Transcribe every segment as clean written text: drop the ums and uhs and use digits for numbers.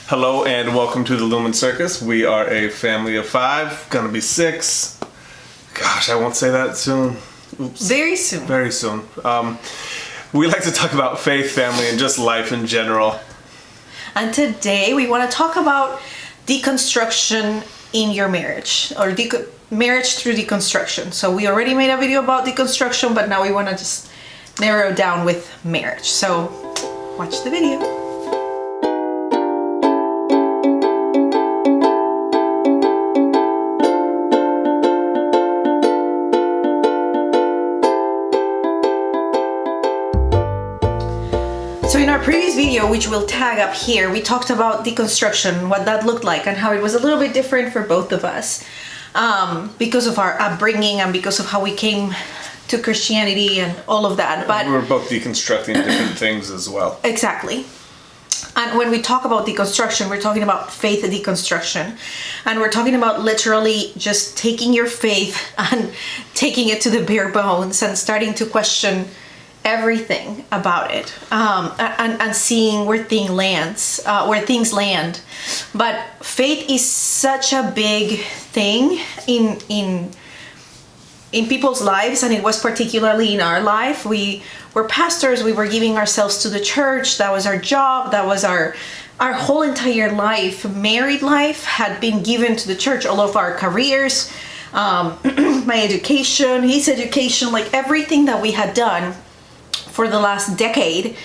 Hello and welcome to the Luehmann Circus. We are a family of 5, gonna be 6. Gosh, I won't say that soon. Oops. Very soon. Very soon. We like to talk about faith, family, and just life in general. And today we want to talk about deconstruction in your marriage, or marriage through deconstruction. So we already made a video about deconstruction, but now we want to just narrow down with marriage. So watch the video. So in our previous video, which we'll tag up here, we talked about deconstruction, what that looked like, and how it was a little bit different for both of us because of our upbringing and because of how we came to Christianity and all of that. But we were both deconstructing different things as well. Exactly. And when we talk about deconstruction, we're talking about faith deconstruction. And we're talking about literally just taking your faith and taking it to the bare bones and starting to question everything about it, and seeing where things land. But faith is such a big thing in people's lives, and it was particularly in our life. We were pastors, we were giving ourselves to the church, that was our job, that was our whole entire life. Married life had been given to the church, all of our careers, my education, his education, like everything that we had done for the last decade.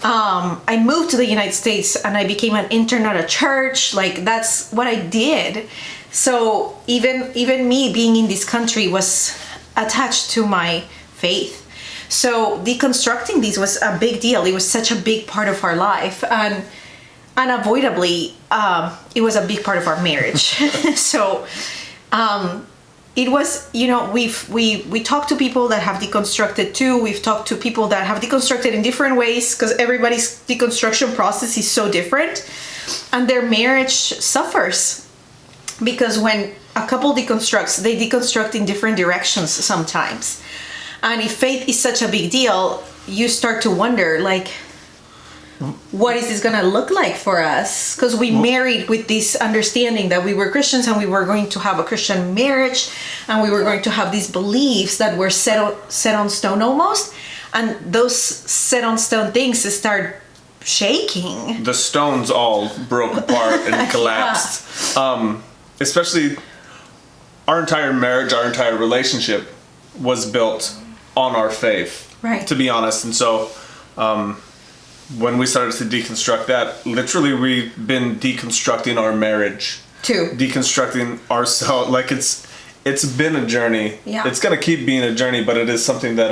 I moved to the United States and I became an intern at a church. Like, that's what I did. So even me being in this country was attached to my faith. So deconstructing this was a big deal. It was such a big part of our life, and unavoidably it was a big part of our marriage. So it was, we talked to people that have deconstructed too. We've talked to people that have deconstructed in different ways, because everybody's deconstruction process is so different, and their marriage suffers because when a couple deconstructs, they deconstruct in different directions sometimes. And if faith is such a big deal, you start to wonder, like, what is this gonna look like for us? Because we married with this understanding that we were Christians and we were going to have a Christian marriage, and we were going to have these beliefs that were set on stone almost, and those set on stone things start shaking. The stones all broke apart and collapsed. Yeah. Especially our entire marriage, our entire relationship was built on our faith, right? To be honest. And so when we started to deconstruct that, literally we've been deconstructing our marriage too, deconstructing ourselves. Like, it's been a journey. Yeah. It's gonna keep being a journey, but it is something that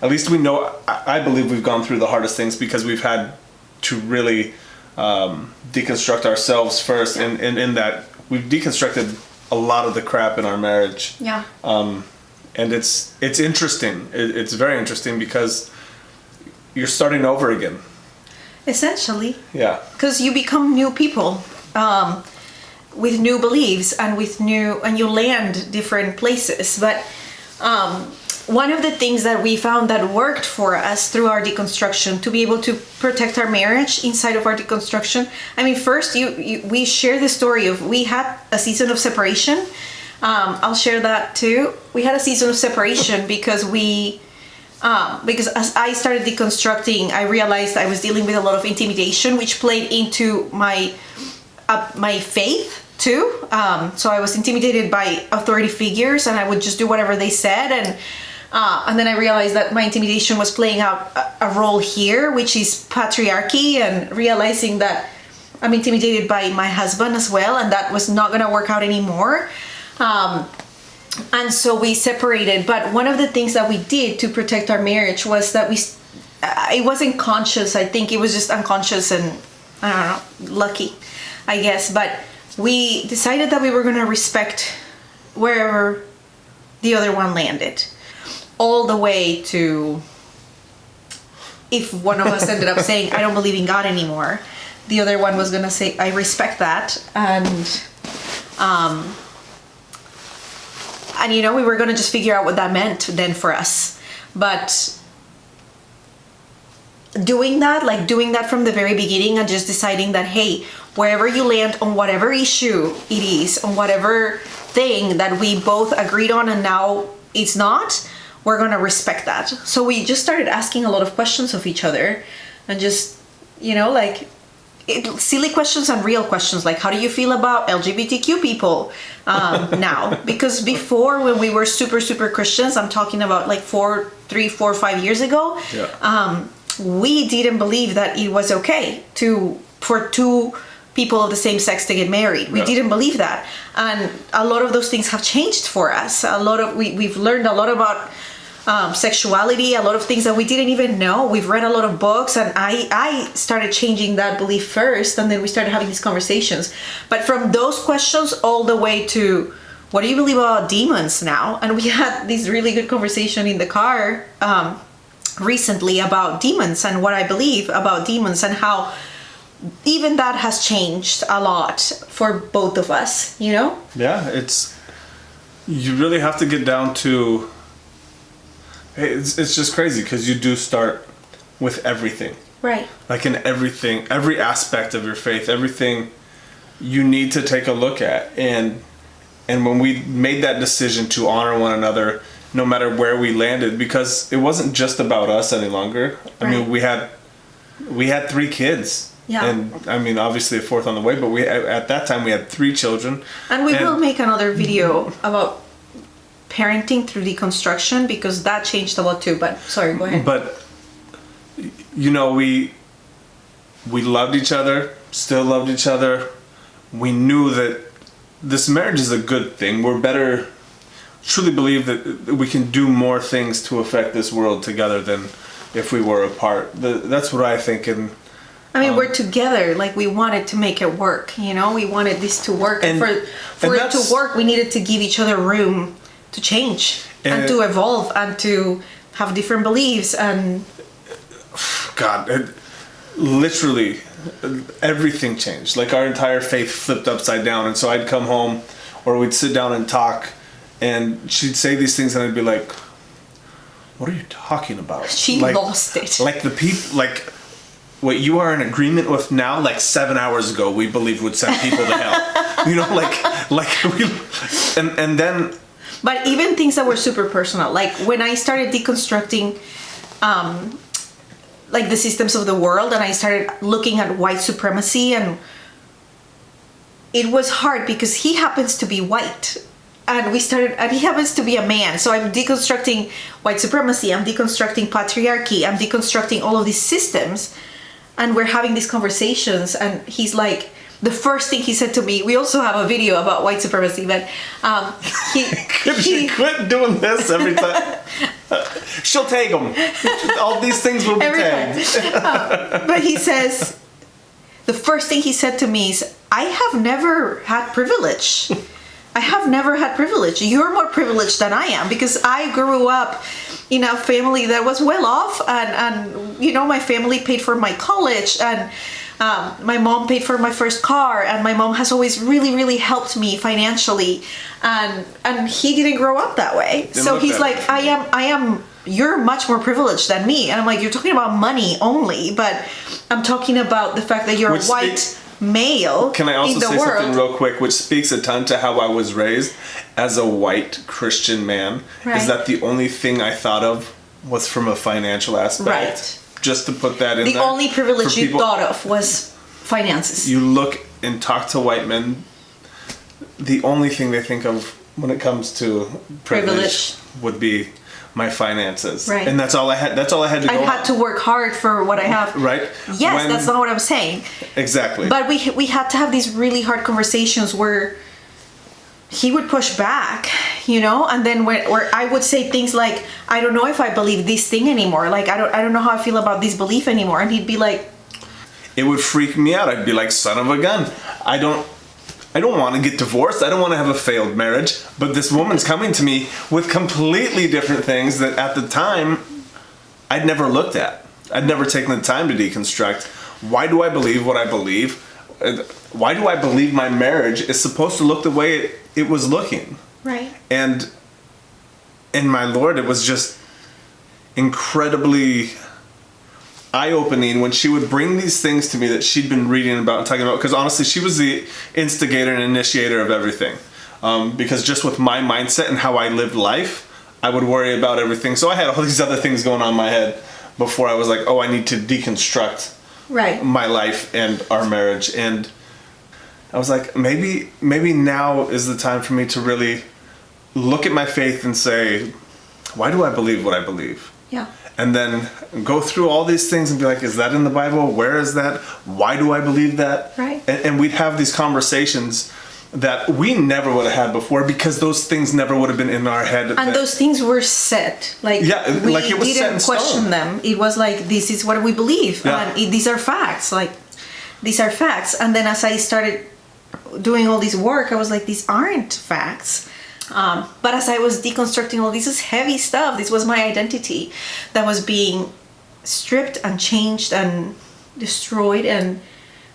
at least we know, I believe we've gone through the hardest things because we've had to really deconstruct ourselves first. Yeah. And in that we've deconstructed a lot of the crap in our marriage. Yeah. And it's interesting. It's very interesting because you're starting over again. Essentially. Yeah. Because you become new people with new beliefs and and you land different places. But one of the things that we found that worked for us through our deconstruction to be able to protect our marriage inside of our deconstruction. I mean, first we share the story of, we had a season of separation. I'll share that too. We had a season of separation because because as I started deconstructing, I realized I was dealing with a lot of intimidation, which played into my faith too. So I was intimidated by authority figures, and I would just do whatever they said. And then I realized that my intimidation was playing out a role here, which is patriarchy, and realizing that I'm intimidated by my husband as well, and that was not going to work out anymore. And so we separated. But one of the things that we did to protect our marriage was that it wasn't conscious. I think it was just unconscious and, I don't know, lucky, I guess. But we decided that we were going to respect wherever the other one landed, all the way to, if one of us ended up saying, I don't believe in God anymore, the other one was going to say, I respect that. And we were going to just figure out what that meant then for us. But doing that from the very beginning and just deciding that, hey, wherever you land on whatever issue it is, on whatever thing that we both agreed on and now it's not, we're gonna respect that. So we just started asking a lot of questions of each other and just, silly questions and real questions, like how do you feel about LGBTQ people now? Because before, when we were super Christians, I'm talking about like 4, 5 years ago, we didn't believe that it was okay for two people of the same sex to get married. We didn't believe that, and a lot of those things have changed for us. We've learned a lot about sexuality, a lot of things that we didn't even know. We've read a lot of books, and I started changing that belief first, and then we started having these conversations. But from those questions all the way to, what do you believe about demons now? And we had this really good conversation in the car recently about demons and what I believe about demons, and how even that has changed a lot for both of us, Yeah, you really have to get down to, it's just crazy because you do start with everything. Right. Like in everything, every aspect of your faith, everything you need to take a look at. And when we made that decision to honor one another, no matter where we landed, because it wasn't just about us any longer. I mean, we had 3 kids. Yeah. And I mean, obviously a 4th on the way, but at that time we had 3 children. And we will make another video about parenting through deconstruction, because that changed a lot too. But sorry, go ahead. But we loved each other, still loved each other. We knew that this marriage is a good thing. Truly believe that we can do more things to affect this world together than if we were apart. That's what I think. And I mean, we're together. Like, we wanted to make it work. We wanted this to work. And for it to work, we needed to give each other room to change and to evolve and to have different beliefs. And God, literally everything changed. Like, our entire faith flipped upside down. And so I'd come home, or we'd sit down and talk, and she'd say these things, and I'd be like, what are you talking about? She lost it. Like the people, like what you are in agreement with now, like 7 hours ago, we believed would send people to hell. And then. But even things that were super personal, like when I started deconstructing, like the systems of the world, and I started looking at white supremacy, and it was hard because he happens to be white. And he happens to be a man. So I'm deconstructing white supremacy, I'm deconstructing patriarchy, I'm deconstructing all of these systems. And we're having these conversations, and he's like, the first thing he said to me, we also have a video about white supremacy, but she quit doing this every time. She'll tag them. All these things will be tagged. But he says, the first thing he said to me is, I have never had privilege. I have never had privilege. You're more privileged than I am, because I grew up in a family that was well off, and my family paid for my college, and my mom paid for my first car, and my mom has always really, really helped me financially, and he didn't grow up that way. So he's like, you're much more privileged than me. And I'm like, you're talking about money only, but I'm talking about the fact that you're a white male. Can I also say something real quick, which speaks a ton to how I was raised as a white Christian man? Right. Is that the only thing I thought of was from a financial aspect? Right. Just to put that in there. The only privilege you thought of was finances. You look and talk to white men, the only thing they think of when it comes to privilege would be my finances. Right. And that's all I had to go on. I had to work hard for what I have. Right. Yes, that's not what I'm saying. Exactly. But we had to have these really hard conversations where he would push back, and then where I would say things like, I don't know if I believe this thing anymore. Like, I don't know how I feel about this belief anymore. And he'd be like, it would freak me out. I'd be like, son of a gun. I don't want to get divorced. I don't want to have a failed marriage. But this woman's coming to me with completely different things that at the time I'd never looked at. I'd never taken the time to deconstruct. Why do I believe what I believe? Why do I believe my marriage is supposed to look the way it was looking? Right. And my Lord, it was just incredibly eye-opening when she would bring these things to me that she'd been reading about and talking about, because honestly she was the instigator and initiator of everything, because just with my mindset and how I lived life, I would worry about everything. So I had all these other things going on in my head before I was like, oh, I need to deconstruct my life and our marriage. And I was like, maybe now is the time for me to really look at my faith and say, why do I believe what I believe? Yeah. And then go through all these things and be like, is that in the Bible? Where is that? Why do I believe that? Right. And we'd have these conversations that we never would have had before, because those things never would have been in our head. And those things were set. Like, we like it was set in didn't question stone. them. It was like, this is what we believe. Yeah. And these are facts. Like, these are facts. And then as I started doing all this work, I was like, these aren't facts. But as I was deconstructing all this heavy stuff, this was my identity that was being stripped and changed and destroyed, and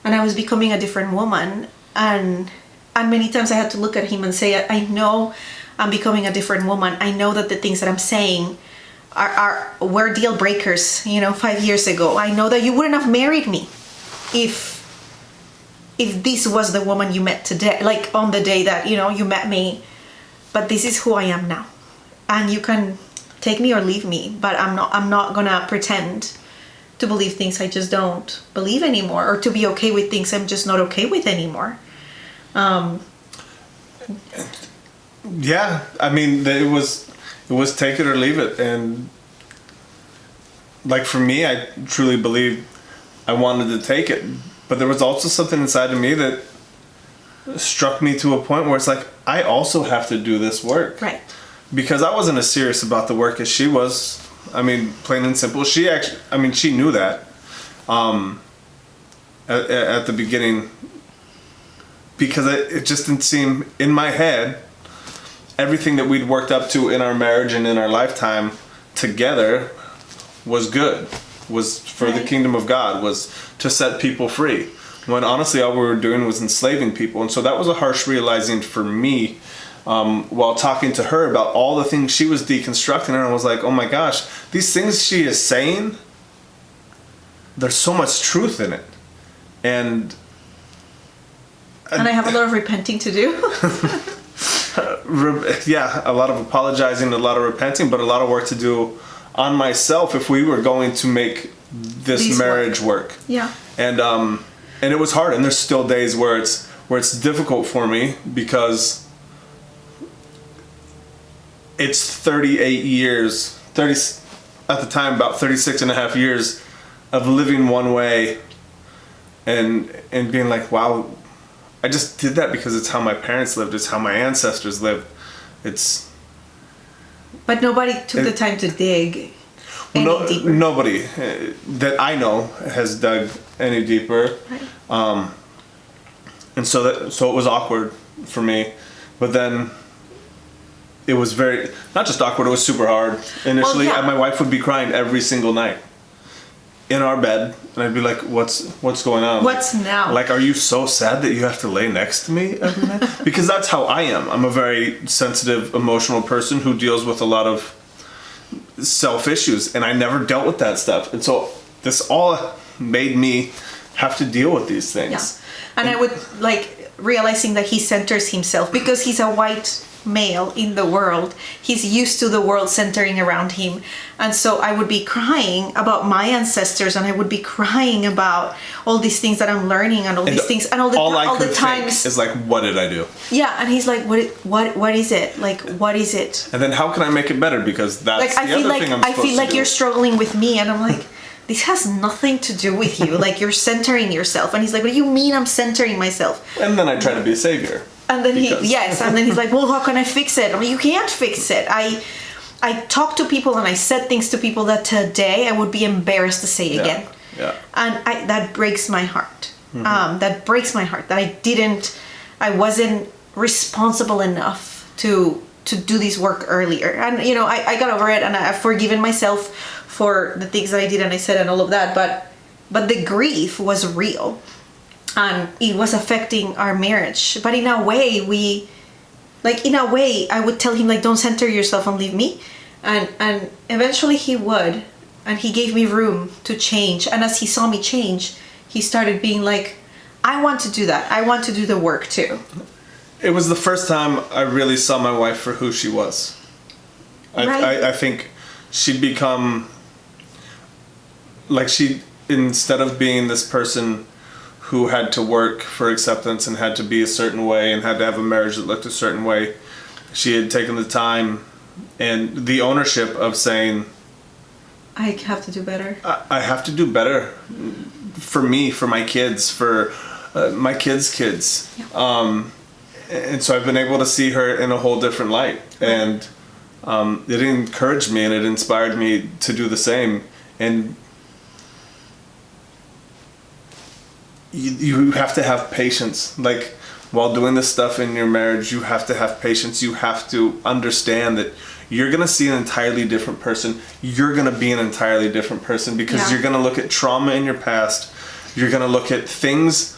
I was becoming a different woman. And many times I had to look at him and say, I know I'm becoming a different woman. I know that the things that I'm saying were deal breakers, 5 years ago. I know that you wouldn't have married me if this was the woman you met today, like on the day that, you met me. But this is who I am now. And you can take me or leave me, but I'm not gonna pretend to believe things I just don't believe anymore, or to be okay with things I'm just not okay with anymore. Yeah, I mean, it was take it or leave it. And like for me, I truly believe I wanted to take it, but there was also something inside of me that struck me to a point where it's like, I also have to do this work. Right. Because I wasn't as serious about the work as she was. I mean, plain and simple. She knew that at the beginning, because it just didn't seem, in my head, everything that we'd worked up to in our marriage and in our lifetime together was good, was for the kingdom of God, was to set people free. When honestly all we were doing was enslaving people. And so that was a harsh realizing for me, while talking to her about all the things she was deconstructing. And I was like, oh my gosh, these things she is saying, there's so much truth in it. And I have a lot of repenting to do. Yeah, a lot of apologizing, a lot of repenting, but a lot of work to do on myself if we were going to make this marriage work. Yeah. And it was hard, and there's still days where it's difficult for me, because it's 38 years, at the time about 36 and a half years of living one way and being like, wow, I just did that because it's how my parents lived, it's how my ancestors lived. But nobody took the time to dig any deeper. Nobody that I know has dug any deeper. Right. And so it was awkward for me, but then it was not just awkward, it was super hard initially. Well, yeah. And my wife would be crying every single night in our bed, and I'd be like, what's going on? What's now? Like, are you so sad that you have to lay next to me every night? Because that's how I am. I'm a very sensitive, emotional person who deals with a lot of self issues, and I never dealt with that stuff. And so this all made me have to deal with these things. Yeah. And I would realizing that he centers himself because he's a white male in the world. He's used to the world centering around him. And so I would be crying about my ancestors, and I would be crying about all these things that I'm learning, and all these things, and all the times is like, what did I do? Yeah, and he's like, what is it? Like, what is it? And then how can I make it better? Because that's I feel like you're struggling with me, and I'm like, this has nothing to do with you. Like, you're centering yourself. And he's like, what do you mean I'm centering myself? And then I try to be a savior. And then he's like, well, how can I fix it? I mean, you can't fix it. I talk to people and I said things to people that today I would be embarrassed to say again. Yeah. And that breaks my heart. Mm-hmm. That breaks my heart that I wasn't responsible enough to do this work earlier. And, I got over it, and I've forgiven myself for the things that I did and I said and all of that. But the grief was real. And it was affecting our marriage. But in a way, I would tell him, don't center yourself and leave me. And eventually he would. and he gave me room to change. And as he saw me change, he started being like, I want to do that. I want to do the work too. It was the first time I really saw my wife for who she was. Right. I think she'd become, like, instead of being this person who had to work for acceptance and had to be a certain way and had to have a marriage that looked a certain way, she had taken the time and the ownership of saying, I have to do better. I have to do better for me, for my kids, for my kids' kids. Yeah. And so I've been able to see her in a whole different light. And it encouraged me and it inspired me to do the same. And you have to have patience. Like, while doing this stuff in your marriage, you have to have patience. You have to understand that you're going to see an entirely different person. You're going to be an entirely different person because you're going to look at trauma in your past. You're going to look at things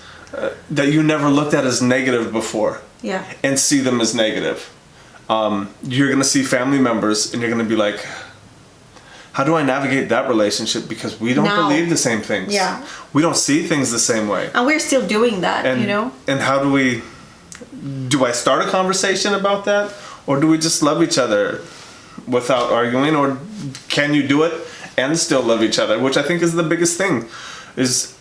that you never looked at as negative before. Yeah. And see them as negative. You're going to see family members and you're going to be like, how do I navigate that relationship? Because we don't believe the same things. Yeah. We don't see things the same way. And we're still doing that, And, you know? And how do I start a conversation about that? Or do we just love each other without arguing? Or can you do it and still love each other? Which I think is the biggest thing. Is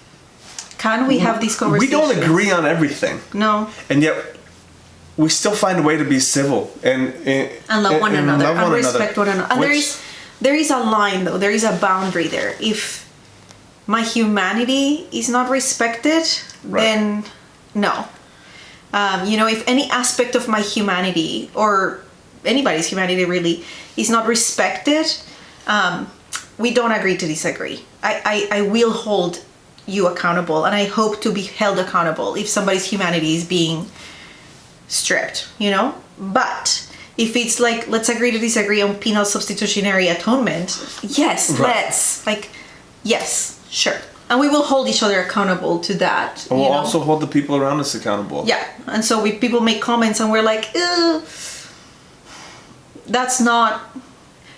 can we have these conversations? We don't agree on everything. No. And yet we still find a way to be civil and love one another and respect another. one another. And there is a line though. There is a boundary there. If my humanity is not respected, then no. If any aspect of my humanity or anybody's humanity really is not respected, we don't agree to disagree. I will hold you accountable, and I hope to be held accountable if somebody's humanity is being stripped, But if it's like, let's agree to disagree on penal substitutionary atonement, yes, yes, sure. And we will hold each other accountable to that. And we'll also hold the people around us accountable. Yeah. And so people make comments and we're like, that's not,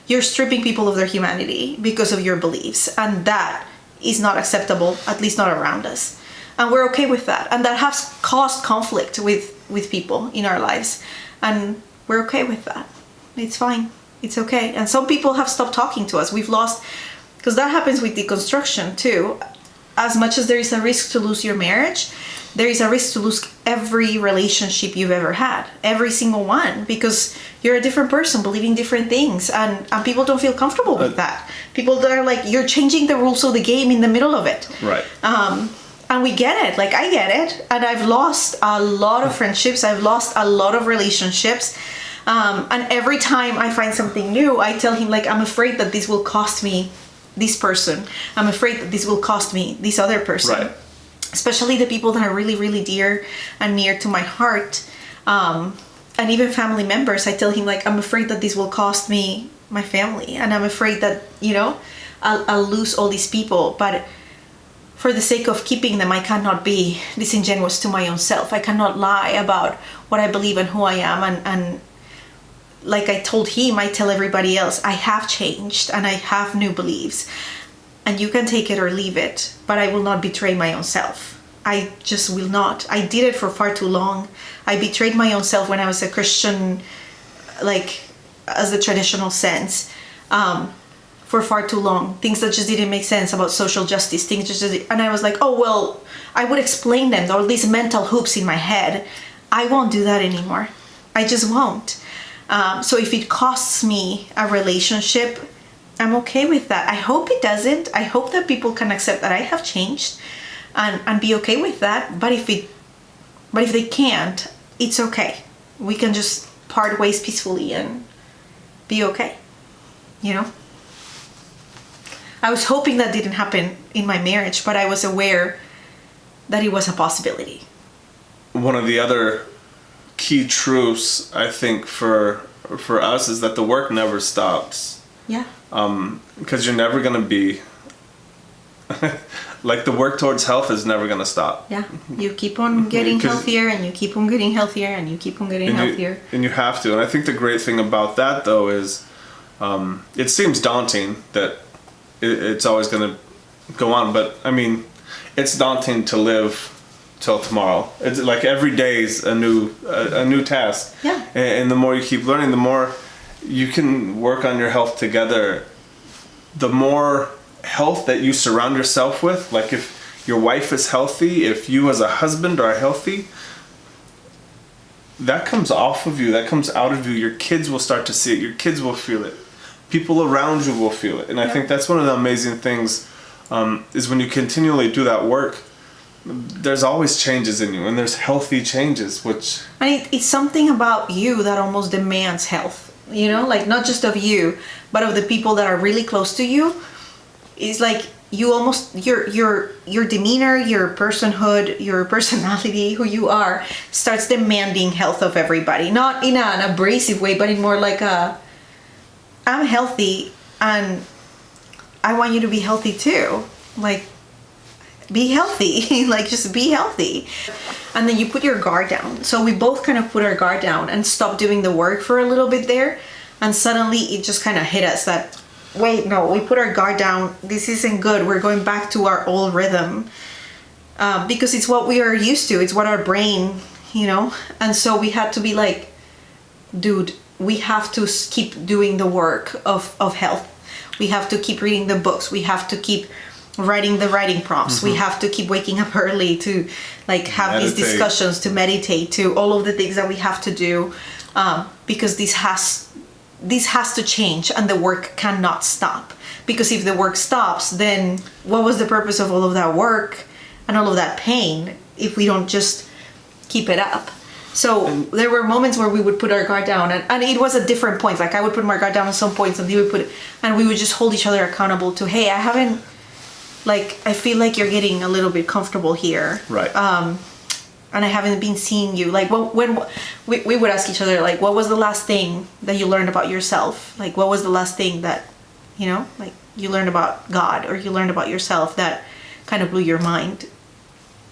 you're stripping people of their humanity because of your beliefs. And that is not acceptable, at least not around us. And we're okay with that. And that has caused conflict with people in our lives. And we're okay with that. It's fine. It's okay. And some people have stopped talking to us. We've lost, because that happens with deconstruction too. As much as there is a risk to lose your marriage, there is a risk to lose every relationship you've ever had. Every single one. Because you're a different person believing different things. And people don't feel comfortable with that. People that are like, you're changing the rules of the game in the middle of it. Right. And we get it. Like, I get it. And I've lost a lot of friendships. I've lost a lot of relationships. And every time I find something new, I tell him, like, I'm afraid that this will cost me this person. I'm afraid that this will cost me this other person. Right. Especially the people that are really, really dear and near to my heart. And even family members, I tell him, like, I'm afraid that this will cost me my family. And I'm afraid that, I'll lose all these people. But for the sake of keeping them, I cannot be disingenuous to my own self. I cannot lie about what I believe and who I am. And like I told him, I tell everybody else, I have changed and I have new beliefs. And you can take it or leave it, but I will not betray my own self. I just will not. I did it for far too long. I betrayed my own self when I was a Christian, like, as the traditional sense, for far too long. Things that just didn't make sense about social justice. And I was like, oh, well, I would explain them, all these mental hoops in my head. I won't do that anymore. I just won't. So if it costs me a relationship, I'm okay with that. I hope it doesn't. I hope that people can accept that I have changed and be okay with that. But if they can't, it's okay. We can just part ways peacefully and be okay. I was hoping that didn't happen in my marriage, but I was aware that it was a possibility. One of the other key truths, I think, for us is that the work never stops. Yeah. Because you're never going to be like, the work towards health is never going to stop. Yeah. You keep on getting healthier and you keep on getting healthier and you keep on getting healthier. And you have to. And I think the great thing about that, though, is it seems daunting that it's always going to go on. But I mean, it's daunting to live till tomorrow. It's like every day is a new task. Yeah. And the more you keep learning, the more you can work on your health together. The more health that you surround yourself with, like if your wife is healthy, if you as a husband are healthy, that comes off of you, that comes out of you. Your kids will start to see it. Your kids will feel it. People around you will feel it. And I think that's one of the amazing things is when you continually do that work, there's always changes in you, and there's healthy changes, which... And it's something about you that almost demands health, you know, like not just of you, but of the people that are really close to you. It's like you almost, your demeanor, your personhood, your personality, who you are, starts demanding health of everybody. Not in an abrasive way, but in more like I'm healthy and I want you to be healthy too. Like, be healthy. Like, just be healthy. And then you put your guard down. So we both kind of put our guard down and stopped doing the work for a little bit there. And suddenly it just kind of hit us that, wait, no, we put our guard down. This isn't good. We're going back to our old rhythm. Because it's what we are used to. It's what our brain, you know. And so we had to be like, dude, we have to keep doing the work of health. We have to keep reading the books. We have to keep writing the writing prompts. We have to keep waking up early to like have these discussions, to meditate, to all of the things that we have to do, because this has to change, and the work cannot stop. Because if the work stops, then what was the purpose of all of that work and all of that pain if we don't just keep it up? So there were moments where we would put our guard down, and it was at different points. Like I would put my guard down at some points, and he would put it, and we would just hold each other accountable to, hey, I feel like you're getting a little bit comfortable here. Right. And I haven't been seeing you. Like, when we would ask each other, like, what was the last thing that you learned about yourself? Like, what was the last thing that, you know, like you learned about God or you learned about yourself that kind of blew your mind?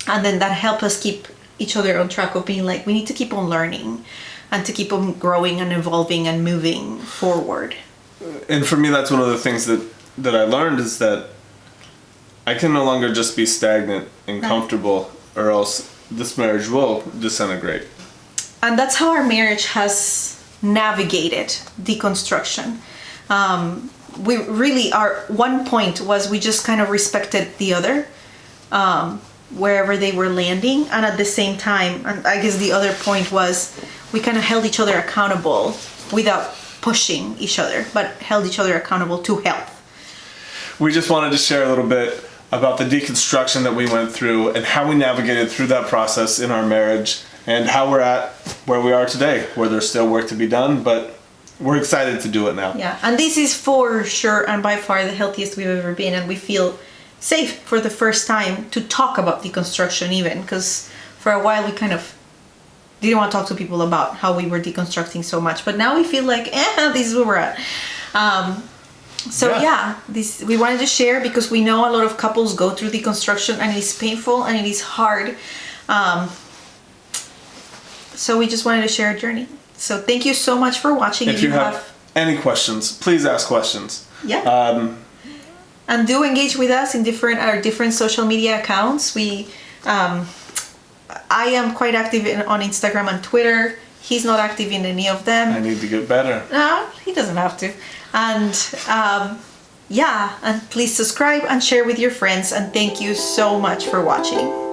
And then that helped us keep each other on track of being like, we need to keep on learning and to keep on growing and evolving and moving forward. And for me, that's one of the things that I learned is that I can no longer just be stagnant and comfortable, or else this marriage will disintegrate. And that's how our marriage has navigated deconstruction. We really, our one point was we just kind of respected the other, wherever they were landing. And at the same time, and I guess the other point was we kind of held each other accountable without pushing each other, but held each other accountable to health. We just wanted to share a little bit about the deconstruction that we went through and how we navigated through that process in our marriage, and how we're at where we are today, where there's still work to be done, but we're excited to do it now. Yeah, and this is for sure and by far the healthiest we've ever been, and we feel safe for the first time to talk about deconstruction even, because for a while we kind of didn't want to talk to people about how we were deconstructing so much, but now we feel like, this is where we're at. This we wanted to share because we know a lot of couples go through deconstruction and it is painful and it is hard. So we just wanted to share a journey. So thank you so much for watching. If you have any questions, please ask questions. Yeah. And do engage with us in our different social media accounts. I am quite active on Instagram and Twitter. He's not active in any of them. I need to get better. No, he doesn't have to. And and please subscribe and share with your friends. And thank you so much for watching.